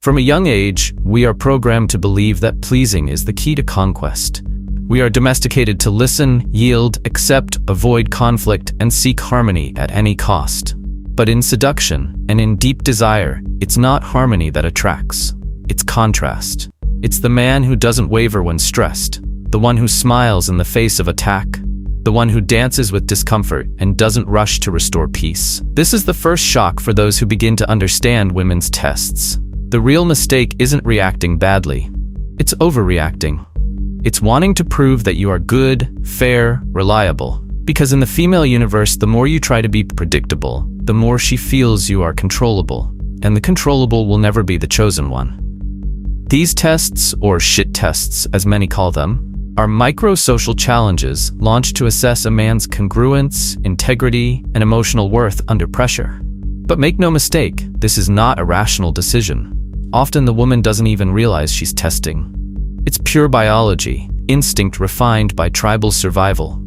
From a young age, we are programmed to believe that pleasing is the key to conquest. We are domesticated to listen, yield, accept, avoid conflict, and seek harmony at any cost. But in seduction, and in deep desire, it's not harmony that attracts. It's contrast. It's the man who doesn't waver when stressed, the one who smiles in the face of attack, the one who dances with discomfort and doesn't rush to restore peace. This is the first shock for those who begin to understand women's tests. The real mistake isn't reacting badly. It's overreacting. It's wanting to prove that you are good, fair, reliable. Because in the female universe, the more you try to be predictable, the more she feels you are controllable. And the controllable will never be the chosen one. These tests, or shit tests as many call them, are micro-social challenges launched to assess a man's congruence, integrity, and emotional worth under pressure. But make no mistake, this is not a rational decision. Often the woman doesn't even realize she's testing. It's pure biology, instinct refined by tribal survival.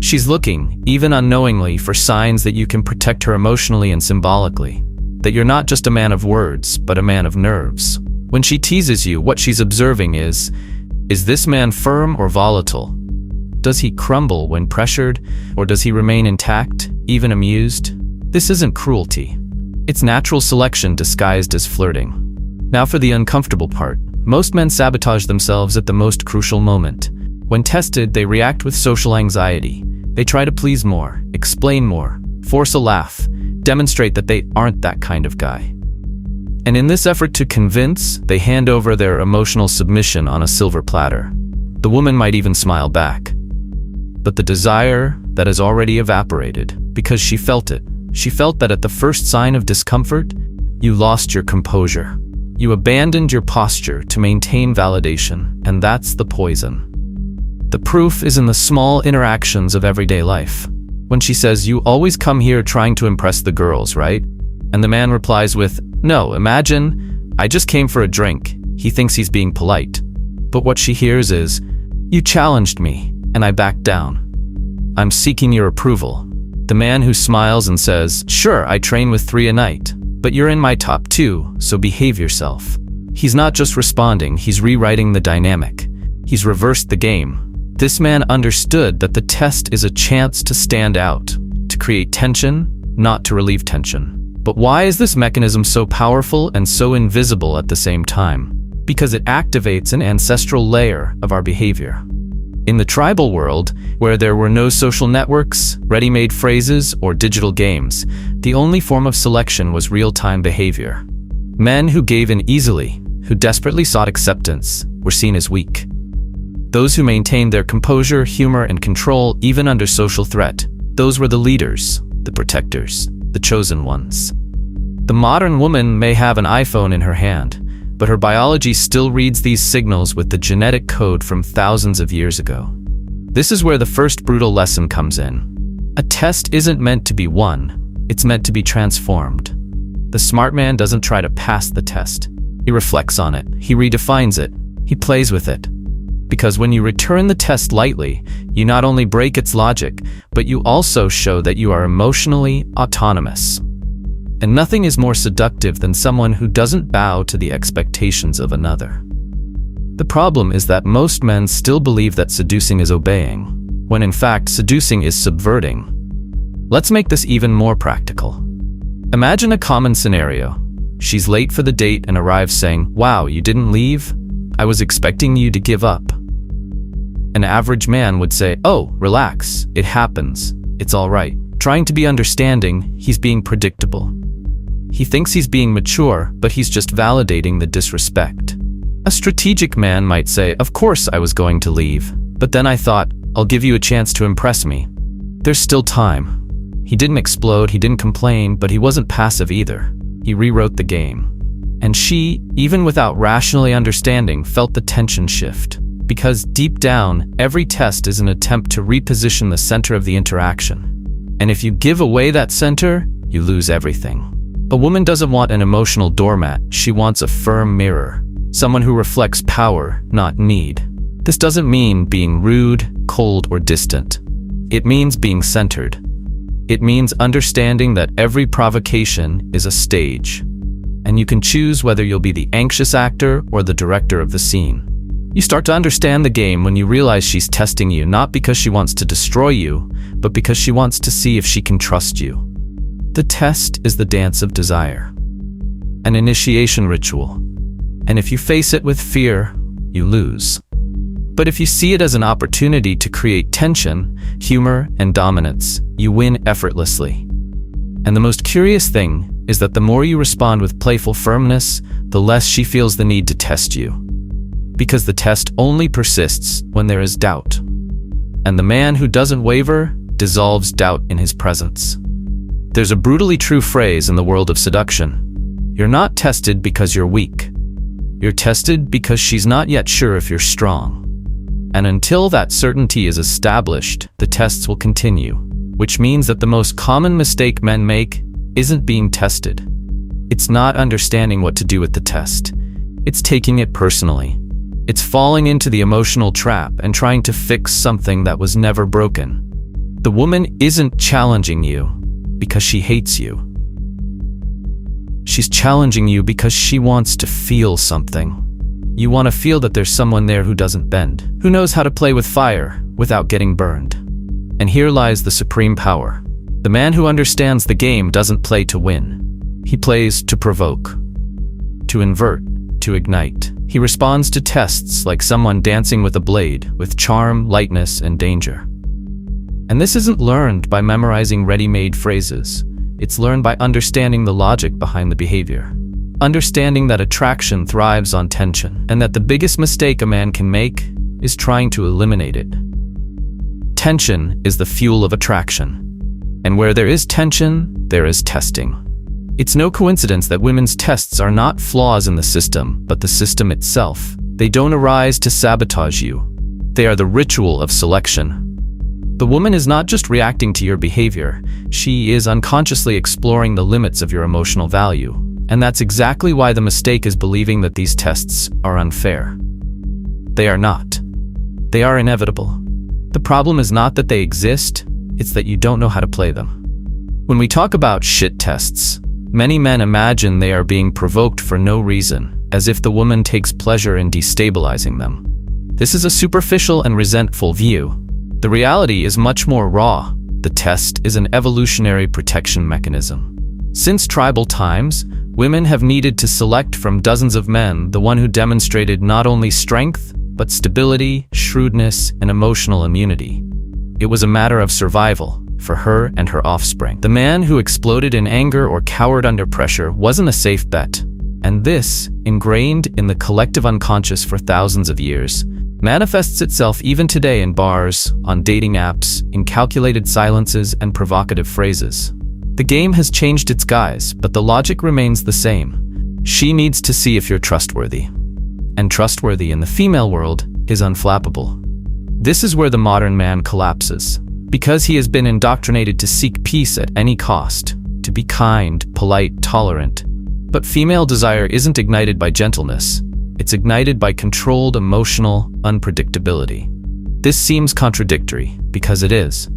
She's looking, even unknowingly, for signs that you can protect her emotionally and symbolically. That you're not just a man of words, but a man of nerves. When she teases you, what she's observing is this man firm or volatile? Does he crumble when pressured, or does he remain intact, even amused? This isn't cruelty. It's natural selection disguised as flirting. Now for the uncomfortable part. Most men sabotage themselves at the most crucial moment. When tested, they react with social anxiety. They try to please more, explain more, force a laugh, demonstrate that they aren't that kind of guy. And in this effort to convince, they hand over their emotional submission on a silver platter. The woman might even smile back. But the desire, that has already evaporated, because she felt it. She felt that at the first sign of discomfort, you lost your composure. You abandoned your posture to maintain validation, and that's the poison. The proof is in the small interactions of everyday life. When she says, "You always come here trying to impress the girls, right?" And the man replies with, "No, imagine, I just came for a drink." He thinks he's being polite. But what she hears is, "You challenged me, and I backed down. I'm seeking your approval." The man who smiles and says, "Sure, I train with 3 a night, but you're in my top 2, so behave yourself." He's not just responding, he's rewriting the dynamic. He's reversed the game. This man understood that the test is a chance to stand out, to create tension, not to relieve tension. But why is this mechanism so powerful and so invisible at the same time? Because it activates an ancestral layer of our behavior. In the tribal world, where there were no social networks, ready-made phrases, or digital games, the only form of selection was real-time behavior. Men who gave in easily, who desperately sought acceptance, were seen as weak. Those who maintained their composure, humor, and control even under social threat, those were the leaders, the protectors, the chosen ones. The modern woman may have an iPhone in her hand, but her biology still reads these signals with the genetic code from thousands of years ago. This is where the first brutal lesson comes in. A test isn't meant to be won, it's meant to be transformed. The smart man doesn't try to pass the test. He reflects on it, he redefines it, he plays with it. Because when you return the test lightly, you not only break its logic, but you also show that you are emotionally autonomous. And nothing is more seductive than someone who doesn't bow to the expectations of another. The problem is that most men still believe that seducing is obeying, when in fact seducing is subverting. Let's make this even more practical. Imagine a common scenario. She's late for the date and arrives saying, "Wow, you didn't leave? I was expecting you to give up." An average man would say, "Oh, relax, it happens, it's all right." Trying to be understanding, he's being predictable. He thinks he's being mature, but he's just validating the disrespect. A strategic man might say, "Of course I was going to leave, but then I thought, I'll give you a chance to impress me. There's still time." He didn't explode, he didn't complain, but he wasn't passive either. He rewrote the game. And she, even without rationally understanding, felt the tension shift. Because deep down, every test is an attempt to reposition the center of the interaction. And if you give away that center, you lose everything. A woman doesn't want an emotional doormat, she wants a firm mirror. Someone who reflects power, not need. This doesn't mean being rude, cold, or distant. It means being centered. It means understanding that every provocation is a stage. and you can choose whether you'll be the anxious actor or the director of the scene. You start to understand the game when you realize she's testing you not because she wants to destroy you, but because she wants to see if she can trust you. The test is the dance of desire, an initiation ritual. And if you face it with fear, you lose. But if you see it as an opportunity to create tension, humor, and dominance, you win effortlessly. And the most curious thing is that the more you respond with playful firmness, the less she feels the need to test you. Because the test only persists when there is doubt. And the man who doesn't waver dissolves doubt in his presence. There's a brutally true phrase in the world of seduction. You're not tested because you're weak. You're tested because she's not yet sure if you're strong. And until that certainty is established, the tests will continue, which means that the most common mistake men make isn't being tested. It's not understanding what to do with the test. It's taking it personally. It's falling into the emotional trap and trying to fix something that was never broken. The woman isn't challenging you because she hates you. She's challenging you because she wants to feel something. You want to feel that there's someone there who doesn't bend, who knows how to play with fire without getting burned. And here lies the supreme power. The man who understands the game doesn't play to win. He plays to provoke, to invert, to ignite. He responds to tests like someone dancing with a blade, with charm, lightness, and danger. And this isn't learned by memorizing ready-made phrases. It's learned by understanding the logic behind the behavior. Understanding that attraction thrives on tension, and that the biggest mistake a man can make is trying to eliminate it. Tension is the fuel of attraction. And where there is tension, there is testing. It's no coincidence that women's tests are not flaws in the system, but the system itself. They don't arise to sabotage you. They are the ritual of selection. The woman is not just reacting to your behavior, she is unconsciously exploring the limits of your emotional value. And that's exactly why the mistake is believing that these tests are unfair. They are not. They are inevitable. The problem is not that they exist, it's that you don't know how to play them. When we talk about shit tests, many men imagine they are being provoked for no reason, as if the woman takes pleasure in destabilizing them. This is a superficial and resentful view. The reality is much more raw. The test is an evolutionary protection mechanism. Since tribal times, women have needed to select from dozens of men the one who demonstrated not only strength, but stability, shrewdness, and emotional immunity. It was a matter of survival for her and her offspring. The man who exploded in anger or cowered under pressure wasn't a safe bet. And this, ingrained in the collective unconscious for thousands of years, manifests itself even today in bars, on dating apps, in calculated silences and provocative phrases. The game has changed its guise, but the logic remains the same. She needs to see if you're trustworthy. And trustworthy in the female world is unflappable. This is where the modern man collapses, because he has been indoctrinated to seek peace at any cost, to be kind, polite, tolerant. But female desire isn't ignited by gentleness. It's ignited by controlled emotional unpredictability. This seems contradictory, because it is.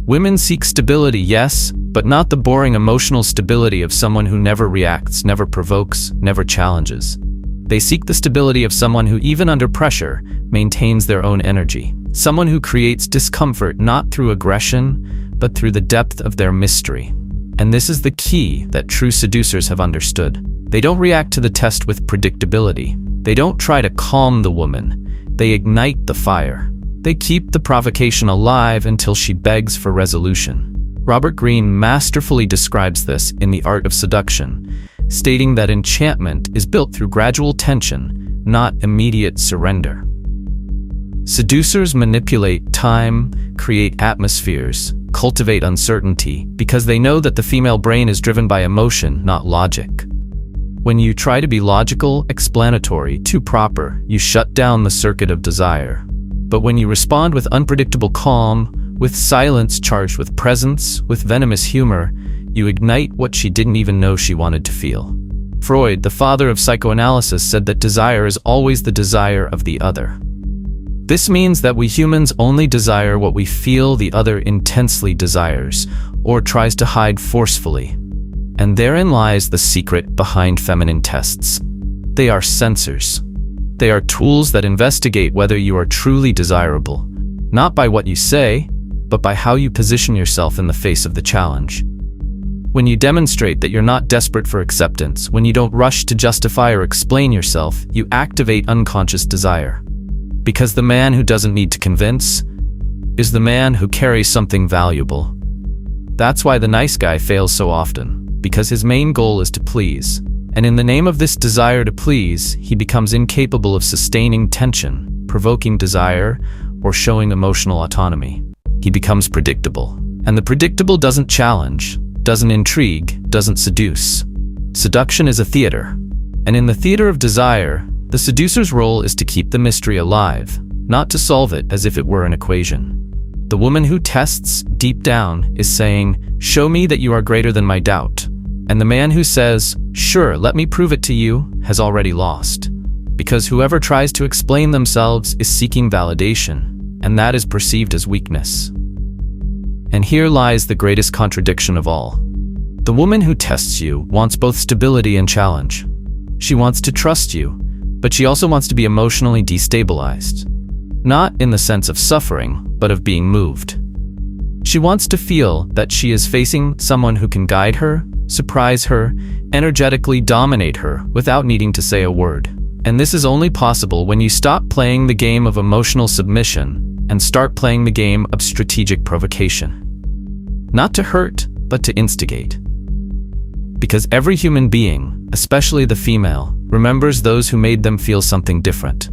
Women seek stability, yes, but not the boring emotional stability of someone who never reacts, never provokes, never challenges. They seek the stability of someone who, even under pressure, maintains their own energy. Someone who creates discomfort not through aggression, but through the depth of their mystery. And this is the key that true seducers have understood. They don't react to the test with predictability. They don't try to calm the woman. They ignite the fire. They keep the provocation alive until she begs for resolution. Robert Greene masterfully describes this in The Art of Seduction, stating that enchantment is built through gradual tension, not immediate surrender. Seducers manipulate time, create atmospheres, cultivate uncertainty, because they know that the female brain is driven by emotion, not logic. When you try to be logical, explanatory, too proper, you shut down the circuit of desire. But when you respond with unpredictable calm, with silence charged with presence, with venomous humor, you ignite what she didn't even know she wanted to feel. Freud, the father of psychoanalysis, said that desire is always the desire of the other. This means that we humans only desire what we feel the other intensely desires, or tries to hide forcefully. And therein lies the secret behind feminine tests. They are sensors. They are tools that investigate whether you are truly desirable, not by what you say, but by how you position yourself in the face of the challenge. When you demonstrate that you're not desperate for acceptance, when you don't rush to justify or explain yourself, you activate unconscious desire. Because the man who doesn't need to convince is the man who carries something valuable. That's why the nice guy fails so often, because his main goal is to please. And in the name of this desire to please, he becomes incapable of sustaining tension, provoking desire, or showing emotional autonomy. He becomes predictable. And the predictable doesn't challenge, doesn't intrigue, doesn't seduce. Seduction is a theater. And in the theater of desire, the seducer's role is to keep the mystery alive, not to solve it as if it were an equation. The woman who tests, deep down, is saying, "Show me that you are greater than my doubt." And the man who says, "Sure, let me prove it to you," has already lost. Because whoever tries to explain themselves is seeking validation, and that is perceived as weakness. And here lies the greatest contradiction of all. The woman who tests you wants both stability and challenge. She wants to trust you, but she also wants to be emotionally destabilized. Not in the sense of suffering, but of being moved. She wants to feel that she is facing someone who can guide her, surprise her, energetically dominate her without needing to say a word. And this is only possible when you stop playing the game of emotional submission and start playing the game of strategic provocation. Not to hurt, but to instigate. Because every human being, especially the female, remembers those who made them feel something different.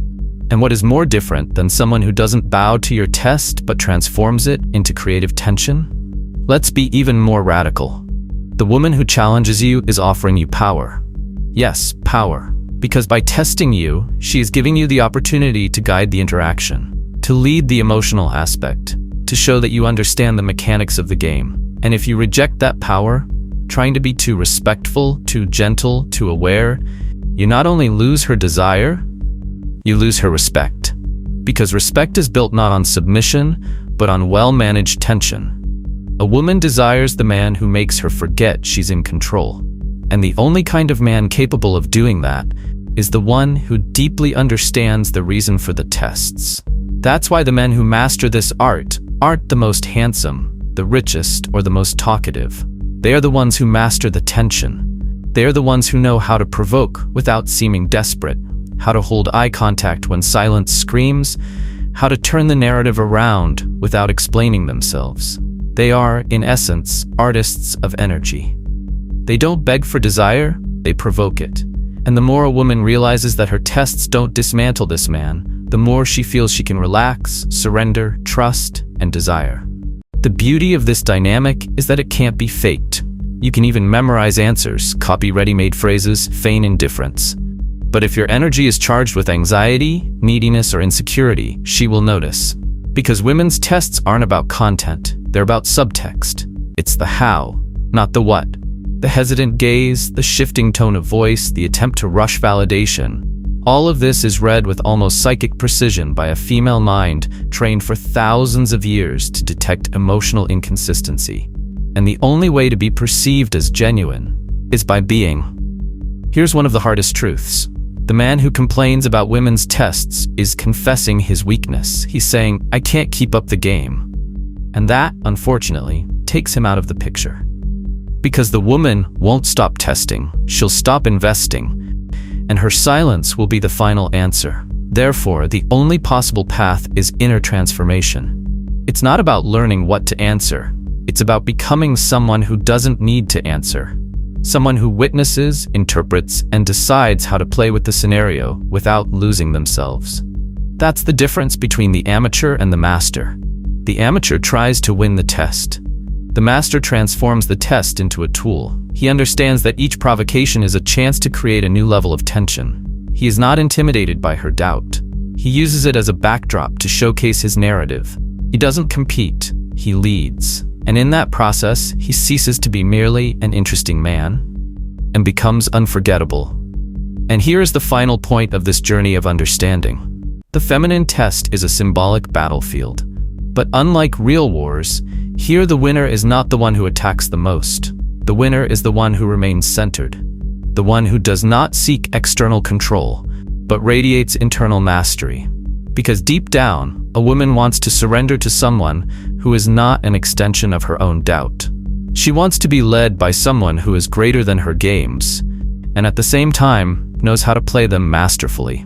And what is more different than someone who doesn't bow to your test but transforms it into creative tension? Let's be even more radical. The woman who challenges you is offering you power. Yes, power. Because by testing you, she is giving you the opportunity to guide the interaction, to lead the emotional aspect, to show that you understand the mechanics of the game. And if you reject that power, trying to be too respectful, too gentle, too aware, you not only lose her desire, you lose her respect. Because respect is built not on submission, but on well-managed tension. A woman desires the man who makes her forget she's in control. And the only kind of man capable of doing that is the one who deeply understands the reason for the tests. That's why the men who master this art aren't the most handsome, the richest, or the most talkative. They are the ones who master the tension. They are the ones who know how to provoke without seeming desperate, how to hold eye contact when silence screams, how to turn the narrative around without explaining themselves. They are, in essence, artists of energy. They don't beg for desire, they provoke it. And the more a woman realizes that her tests don't dismantle this man, the more she feels she can relax, surrender, trust, and desire. The beauty of this dynamic is that it can't be faked. You can even memorize answers, copy ready-made phrases, feign indifference. But if your energy is charged with anxiety, neediness, or insecurity, she will notice. Because women's tests aren't about content, they're about subtext. It's the how, not the what. The hesitant gaze, the shifting tone of voice, the attempt to rush validation. All of this is read with almost psychic precision by a female mind trained for thousands of years to detect emotional inconsistency. And the only way to be perceived as genuine is by being. Here's one of the hardest truths. The man who complains about women's tests is confessing his weakness. He's saying, "I can't keep up the game." And that, unfortunately, takes him out of the picture. Because the woman won't stop testing, she'll stop investing, and her silence will be the final answer. Therefore, the only possible path is inner transformation. It's not about learning what to answer. It's about becoming someone who doesn't need to answer. Someone who witnesses, interprets, and decides how to play with the scenario without losing themselves. That's the difference between the amateur and the master. The amateur tries to win the test. The master transforms the test into a tool. He understands that each provocation is a chance to create a new level of tension. He is not intimidated by her doubt. He uses it as a backdrop to showcase his narrative. He doesn't compete, he leads. And in that process, he ceases to be merely an interesting man and becomes unforgettable. And here is the final point of this journey of understanding. The feminine test is a symbolic battlefield. But unlike real wars, here the winner is not the one who attacks the most, The winner is the one who remains centered, the one who does not seek external control, but radiates internal mastery. Because deep down, a woman wants to surrender to someone who is not an extension of her own doubt. She wants to be led by someone who is greater than her games, and at the same time, knows how to play them masterfully.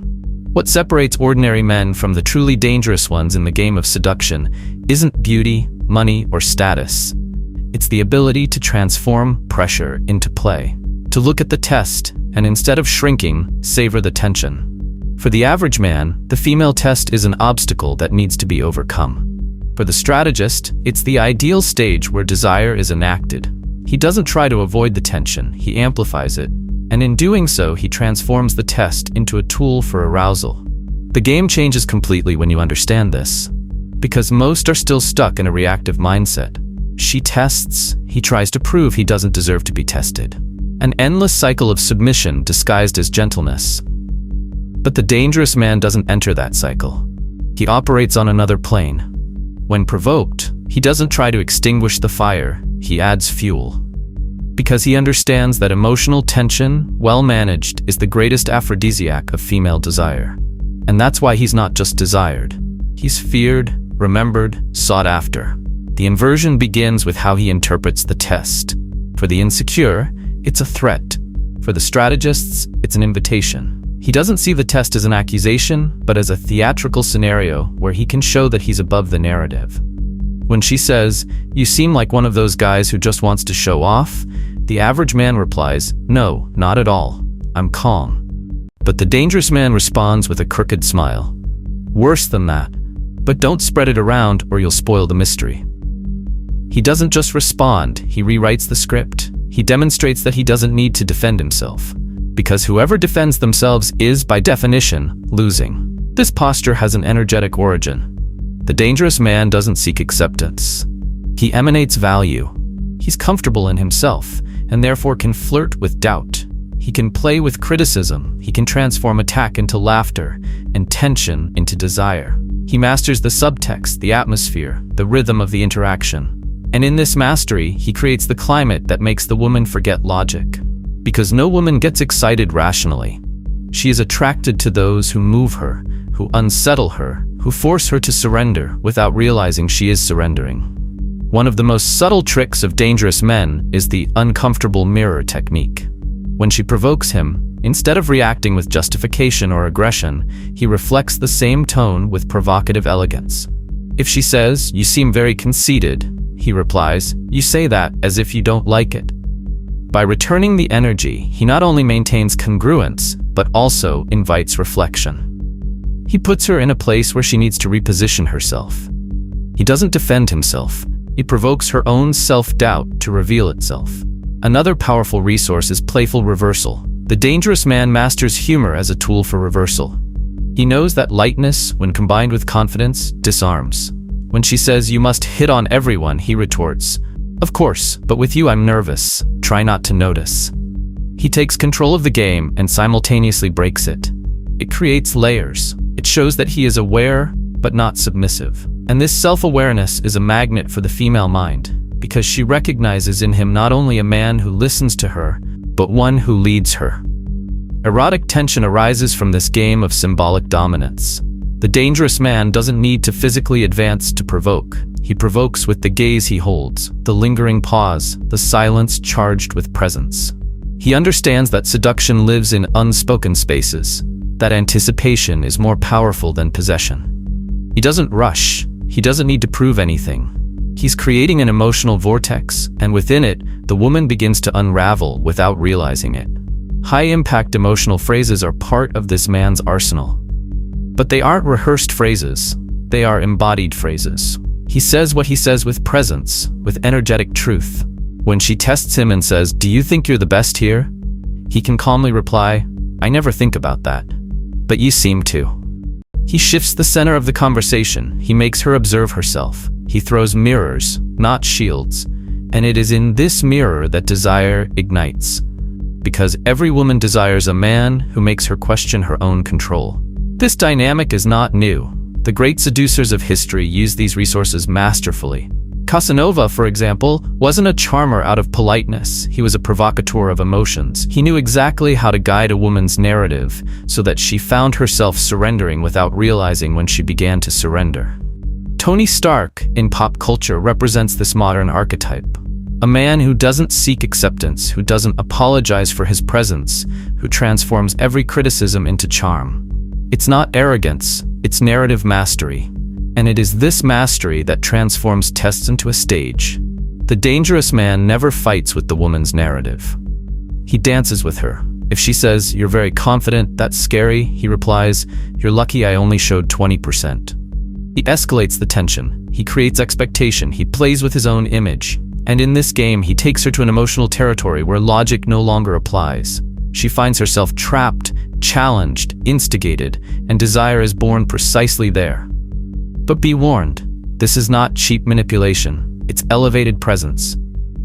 What separates ordinary men from the truly dangerous ones in the game of seduction isn't beauty, money, or status. It's the ability to transform pressure into play, to look at the test, and instead of shrinking, savor the tension. For the average man, the female test is an obstacle that needs to be overcome. For the strategist, it's the ideal stage where desire is enacted. He doesn't try to avoid the tension, he amplifies it, and in doing so, he transforms the test into a tool for arousal. The game changes completely when you understand this, because most are still stuck in a reactive mindset. She tests, he tries to prove he doesn't deserve to be tested. An endless cycle of submission disguised as gentleness. But the dangerous man doesn't enter that cycle. He operates on another plane. When provoked, he doesn't try to extinguish the fire, he adds fuel. Because he understands that emotional tension, well managed, is the greatest aphrodisiac of female desire. And that's why he's not just desired. He's feared, remembered, sought after. The inversion begins with how he interprets the test. For the insecure, it's a threat. For the strategists, it's an invitation. He doesn't see the test as an accusation, but as a theatrical scenario where he can show that he's above the narrative. When she says, "You seem like one of those guys who just wants to show off," the average man replies, "No, not at all. I'm calm." But the dangerous man responds with a crooked smile. Worse than that. But don't spread it around or you'll spoil the mystery. He doesn't just respond, he rewrites the script. He demonstrates that he doesn't need to defend himself. Because whoever defends themselves is, by definition, losing. This posture has an energetic origin. The dangerous man doesn't seek acceptance. He emanates value. He's comfortable in himself, and therefore can flirt with doubt. He can play with criticism. He can transform attack into laughter, and tension into desire. He masters the subtext, the atmosphere, the rhythm of the interaction. And in this mastery, he creates the climate that makes the woman forget logic. Because no woman gets excited rationally. She is attracted to those who move her, who unsettle her, who force her to surrender without realizing she is surrendering. One of the most subtle tricks of dangerous men is the uncomfortable mirror technique. When she provokes him, instead of reacting with justification or aggression, he reflects the same tone with provocative elegance. If she says, "You seem very conceited," he replies, "You say that as if you don't like it." By returning the energy, he not only maintains congruence, but also invites reflection. He puts her in a place where she needs to reposition herself. He doesn't defend himself. He provokes her own self-doubt to reveal itself. Another powerful resource is playful reversal. The dangerous man masters humor as a tool for reversal. He knows that lightness, when combined with confidence, disarms. When she says, "You must hit on everyone," he retorts, "Of course, but with you I'm nervous. Try not to notice." He takes control of the game and simultaneously breaks it. It creates layers. It shows that he is aware, but not submissive. And this self-awareness is a magnet for the female mind, because she recognizes in him not only a man who listens to her, but one who leads her. Erotic tension arises from this game of symbolic dominance. The dangerous man doesn't need to physically advance to provoke. He provokes with the gaze he holds, the lingering pause, the silence charged with presence. He understands that seduction lives in unspoken spaces, that anticipation is more powerful than possession. He doesn't rush. He doesn't need to prove anything. He's creating an emotional vortex, and within it, the woman begins to unravel without realizing it. High-impact emotional phrases are part of this man's arsenal. But they aren't rehearsed phrases. They are embodied phrases. He says what he says with presence, with energetic truth. When she tests him and says, "Do you think you're the best here?" he can calmly reply, "I never think about that. But you seem to." He shifts the center of the conversation. He makes her observe herself. He throws mirrors, not shields. And it is in this mirror that desire ignites. Because every woman desires a man who makes her question her own control. This dynamic is not new. The great seducers of history used these resources masterfully. Casanova, for example, wasn't a charmer out of politeness. He was a provocateur of emotions. He knew exactly how to guide a woman's narrative so that she found herself surrendering without realizing when she began to surrender. Tony Stark, in pop culture, represents this modern archetype. A man who doesn't seek acceptance, who doesn't apologize for his presence, who transforms every criticism into charm. It's not arrogance, it's narrative mastery. And it is this mastery that transforms tests into a stage. The dangerous man never fights with the woman's narrative. He dances with her. If she says, "You're very confident, that's scary," he replies, "You're lucky I only showed 20%. He escalates the tension. He creates expectation. He plays with his own image. And in this game, he takes her to an emotional territory where logic no longer applies. She finds herself trapped, challenged, instigated, and desire is born precisely there. But be warned, this is not cheap manipulation, it's elevated presence.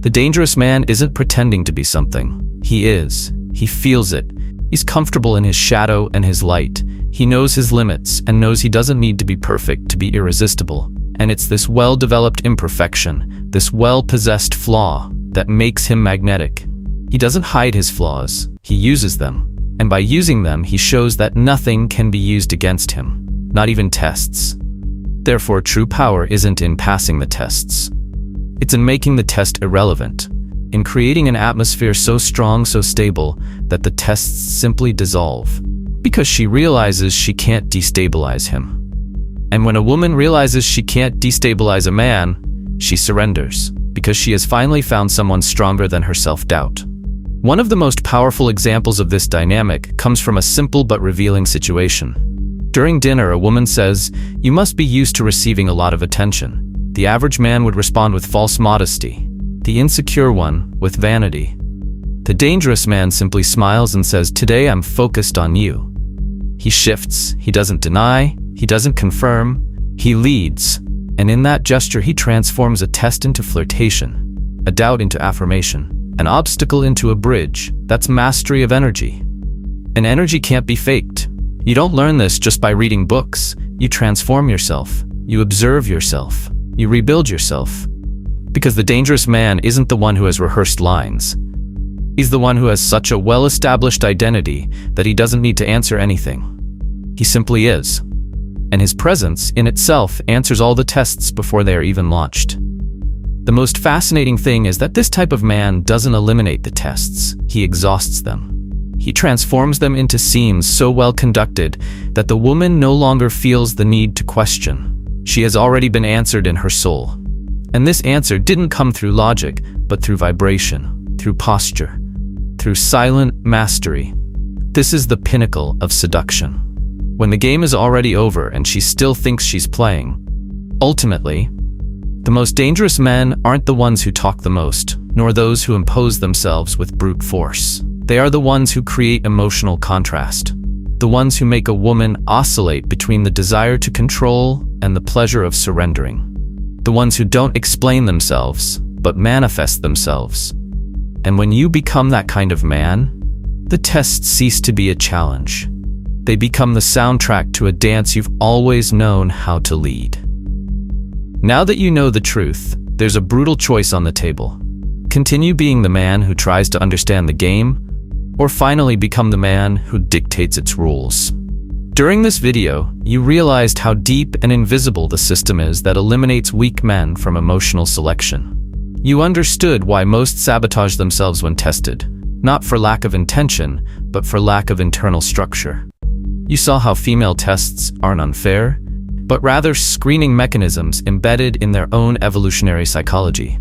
The dangerous man isn't pretending to be something. He is. He feels it. He's comfortable in his shadow and his light. He knows his limits and knows he doesn't need to be perfect to be irresistible. And it's this well-developed imperfection, this well-possessed flaw, that makes him magnetic. He doesn't hide his flaws, he uses them. And by using them, he shows that nothing can be used against him, not even tests. Therefore, true power isn't in passing the tests. It's in making the test irrelevant, in creating an atmosphere so strong, so stable, that the tests simply dissolve. Because she realizes she can't destabilize him. And when a woman realizes she can't destabilize a man, she surrenders, because she has finally found someone stronger than her self-doubt. One of the most powerful examples of this dynamic comes from a simple but revealing situation. During dinner, a woman says, "You must be used to receiving a lot of attention." The average man would respond with false modesty. The insecure one, with vanity. The dangerous man simply smiles and says, "Today I'm focused on you." He shifts, he doesn't deny, he doesn't confirm, he leads. And in that gesture, he transforms a test into flirtation, a doubt into affirmation, an obstacle into a bridge. That's mastery of energy. And energy can't be faked. You don't learn this just by reading books. You transform yourself. You observe yourself. You rebuild yourself. Because the dangerous man isn't the one who has rehearsed lines. He's the one who has such a well-established identity that he doesn't need to answer anything. He simply is. And his presence in itself answers all the tests before they are even launched. The most fascinating thing is that this type of man doesn't eliminate the tests. He exhausts them. He transforms them into scenes so well conducted that the woman no longer feels the need to question. She has already been answered in her soul. And this answer didn't come through logic, but through vibration, through posture, through silent mastery. This is the pinnacle of seduction. When the game is already over and she still thinks she's playing. Ultimately, the most dangerous men aren't the ones who talk the most, nor those who impose themselves with brute force. They are the ones who create emotional contrast. The ones who make a woman oscillate between the desire to control and the pleasure of surrendering. The ones who don't explain themselves, but manifest themselves. And when you become that kind of man, the tests cease to be a challenge. They become the soundtrack to a dance you've always known how to lead. Now that you know the truth, there's a brutal choice on the table. Continue being the man who tries to understand the game, or finally become the man who dictates its rules. During this video, you realized how deep and invisible the system is that eliminates weak men from emotional selection. You understood why most sabotage themselves when tested, not for lack of intention, but for lack of internal structure. You saw how female tests aren't unfair, but rather screening mechanisms embedded in their own evolutionary psychology.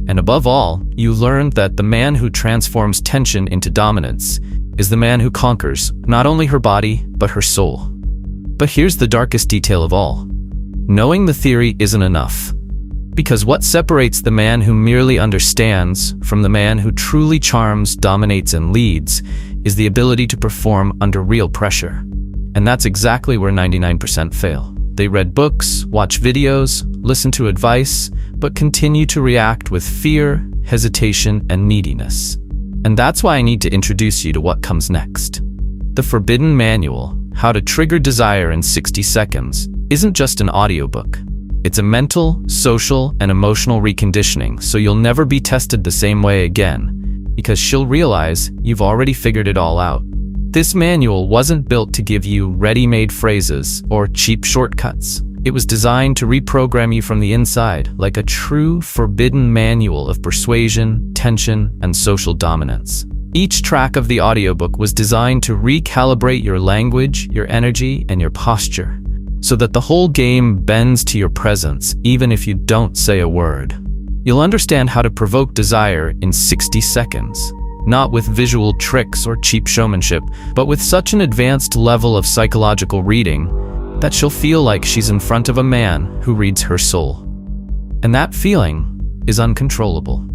And above all, you learned that the man who transforms tension into dominance is the man who conquers not only her body, but her soul. But here's the darkest detail of all. Knowing the theory isn't enough. Because what separates the man who merely understands from the man who truly charms, dominates, and leads is the ability to perform under real pressure. And that's exactly where 99% fail. They read books, watch videos, listen to advice, but continue to react with fear, hesitation, and neediness. And that's why I need to introduce you to what comes next. The Forbidden Manual, How to Trigger Desire in 60 Seconds, isn't just an audiobook. It's a mental, social, and emotional reconditioning, so you'll never be tested the same way again, because she'll realize you've already figured it all out. This manual wasn't built to give you ready-made phrases or cheap shortcuts. It was designed to reprogram you from the inside, like a true forbidden manual of persuasion, tension, and social dominance. Each track of the audiobook was designed to recalibrate your language, your energy, and your posture, so that the whole game bends to your presence, even if you don't say a word. You'll understand how to provoke desire in 60 seconds, not with visual tricks or cheap showmanship, but with such an advanced level of psychological reading that she'll feel like she's in front of a man who reads her soul. And that feeling is uncontrollable.